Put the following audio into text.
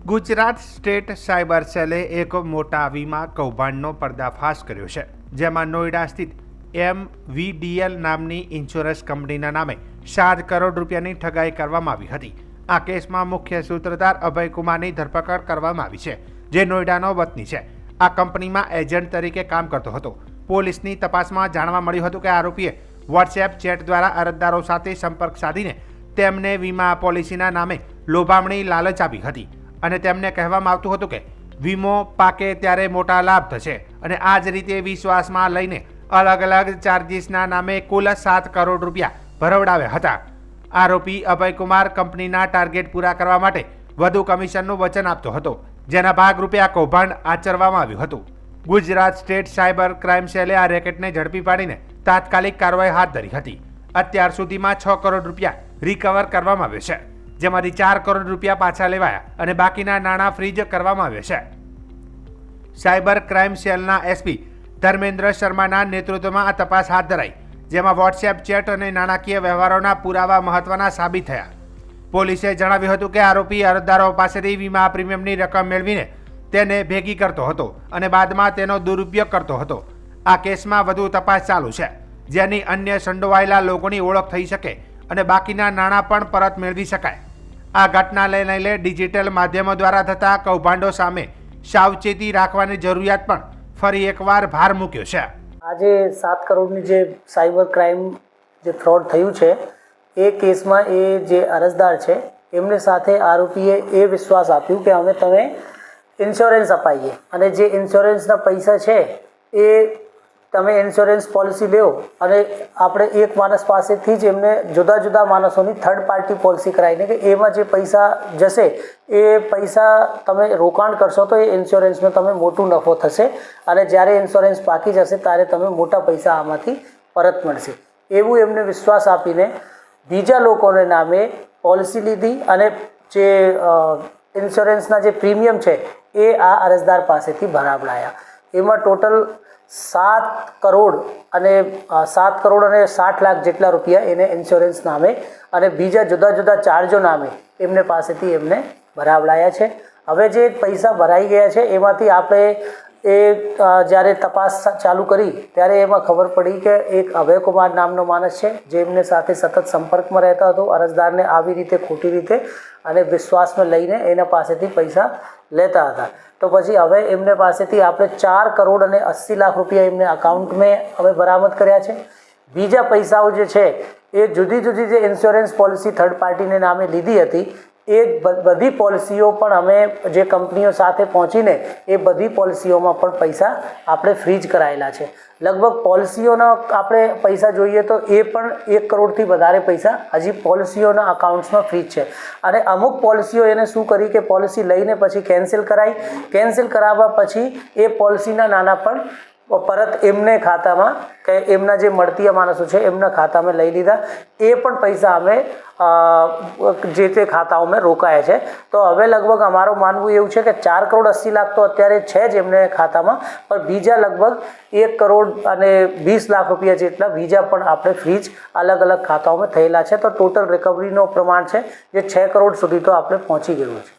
Gujarat state cyber સેલે એક મોટા વીમા કૌભાંડનો પર્દાફાશ કર્યો છે, જેમાં નોઈડા સ્થિત MVDL નામની ઇન્સ્યોરન્સ કંપનીના નામે 7 કરોડ રૂપિયાની ઠગાઈ કરવામાં આવી હતી। આ કેસમાં મુખ્ય સૂત્રધાર અભયકુમારની ધરપકડ કરવામાં આવી છે, જે નોઈડાનો વતની છે। આ કંપનીમાં એજન્ટ તરીકે કામ કરતો હતો। પોલીસની તપાસમાં જાણવા મળ્યું હતું કે આરોપીએ વોટ્સએપ ચેટ દ્વારા અરજદારો સાથે સંપર્ક સાધીને તેમને વીમા પોલિસીના નામે લોભામણી લાલચ આપી હતી અને તેમને કહેવામાં આવતું હતું કે વીમો પાકે ત્યારે મોટા લાભ થશે અને આ જ રીતે વિશ્વાસમાં લઈને અલગ અલગ ચાર્જીસના નામે કુલ 7 કરોડ રૂપિયા ભરવડાવ્યા હતા। આરોપી અભયકુમાર કંપનીના ટાર્ગેટ પૂરા કરવા માટે વધુ કમિશનનું વચન આપતો હતો, જેના ભાગરૂપે આ કૌભાંડ આચરવામાં આવ્યું હતું। ગુજરાત સ્ટેટ સાયબર ક્રાઇમ સેલે આ રેકેટને ઝડપી પાડીને તાત્કાલિક કાર્યવાહી હાથ ધરી હતી। અત્યાર સુધીમાં 6 કરોડ રૂપિયા રિકવર કરવામાં આવ્યા છે, જેમાંથી 4 કરોડ રૂપિયા પાછા લેવાયા અને બાકીના નાણાં ફ્રીઝ કરવામાં આવ્યા છે। સાયબર ક્રાઇમ સેલના એસપી ધર્મેન્દ્ર શર્માના નેતૃત્વમાં આ તપાસ હાથ ધરાઈ, જેમાં વોટ્સએપ ચેટ અને નાણાકીય વ્યવહારોના પુરાવા મહત્વના સાબિત થયા। પોલીસે જણાવ્યું હતું કે આરોપી અરજદારો પાસેથી વીમા પ્રીમિયમની રકમ મેળવીને તેને ભેગી કરતો હતો અને બાદમાં તેનો દુરુપયોગ કરતો હતો। આ કેસમાં વધુ તપાસ ચાલુ છે, જેની અન્ય સંડોવાયેલા લોકોની ઓળખ થઈ શકે અને બાકીના નાણાં પણ પરત મેળવી શકાય। આ ઘટનાને લઈને ડિજિટલ માધ્યમો દ્વારા થતા કૌભાંડો સામે સાવચેતી રાખવાની જરૂરિયાત પણ ફરી એકવાર ભાર મૂક્યો છે। આજે 7 કરોડની જે સાયબર ક્રાઇમ જે ફ્રોડ થયું છે, એ કેસમાં એ જે અરજદાર છે એમને સાથે આરોપીએ એ વિશ્વાસ આપ્યું કે અમે તમે ઇન્સ્યોરન્સ અપાઈએ અને જે ઇન્સ્યોરન્સના પૈસા છે એ તમે ઇન્સ્યોરન્સ પોલિસી લો અને આપણે એક માણસ પાસેથી જ એમને જુદા જુદા માણસોની થર્ડ પાર્ટી પોલિસી કરાવીને કે એમાં જે પૈસા જશે એ પૈસા તમે રોકાણ કરશો તો એ ઇન્સ્યોરન્સમાં તમે મોટું નફો થશે અને જ્યારે ઇન્સ્યોરન્સ પાકી જશે ત્યારે તમે મોટા પૈસા આમાંથી પરત મળશે, એવું એમને વિશ્વાસ આપીને બીજા લોકોને નામે પોલિસી લીધી અને જે ઇન્સ્યોરન્સના જે પ્રીમિયમ છે એ આ અરજદાર પાસેથી ભરાવડાયા। એમાં ટોટલ 7 કરોડ અને 60 લાખ જેટલા રૂપિયા એને ઇન્સ્યોરન્સ નામે અને બીજા જુદા જુદા ચાર્જો નામે એમને પાસેથી એમને ભરાવડાયા છે। હવે જે પૈસા ભરાઈ ગયા છે એમાંથી આપણે જ્યારે તપાસ ચાલુ કરી ત્યારે એમાં ખબર પડી કે એક અભયકુમાર નામનો માણસ છે જે એમને સાથે સતત સંપર્કમાં રહેતો હતો, અરજદારને આવી રીતે ખોટી રીતે અને વિશ્વાસમાં લઈને એના પાસેથી પૈસા લેતા હતા। તો પછી હવે એમને પાસેથી આપણે 4 કરોડ અને 80 લાખ રૂપિયા એમને અકાઉન્ટમાં હવે બરામદ કર્યા છે। બીજા પૈસાઓ જે છે એ જુદી જુદી જે ઇન્સ્યોરન્સ પોલિસી થર્ડ પાર્ટીને નામે લીધી હતી એ બધી પોલિસીઓ પણ અમે જે કંપનીઓ સાથે પહોંચીને એ બધી પોલિસીઓમાં પણ પૈસા આપણે ફ્રીજ કરાયેલા છે। લગભગ પોલિસીઓના આપણે પૈસા જોઈએ તો એ પણ 1 કરોડથી વધારે પૈસા હજી પોલિસીઓના અકાઉન્ટ્સમાં ફ્રીજ છે અને અમુક પોલિસીઓ એને શું કરી કે પોલિસી લઈને પછી કેન્સલ કરાવ્યા પછી એ પોલિસીના નાણાં પણ પરત એમને ખાતામાં કે એમના જે મળતીયા માણસો છે એમના ખાતામાં લઈ લીધા। એ પણ પૈસા અમે જે તે ખાતાઓમાં રોકાયા છે। તો હવે લગભગ અમારું માનવું એવું છે કે 4 કરોડ 80 લાખ તો અત્યારે છે જ એમને ખાતામાં, પણ બીજા લગભગ 1 કરોડ અને 20 લાખ રૂપિયા જેટલા બીજા પણ આપણે ફ્રીજ અલગ અલગ ખાતાઓમાં થયેલા છે। તો ટોટલ રિકવરીનો પ્રમાણ છે જે 6 કરોડ સુધી તો આપણે પહોંચી ગયું છે।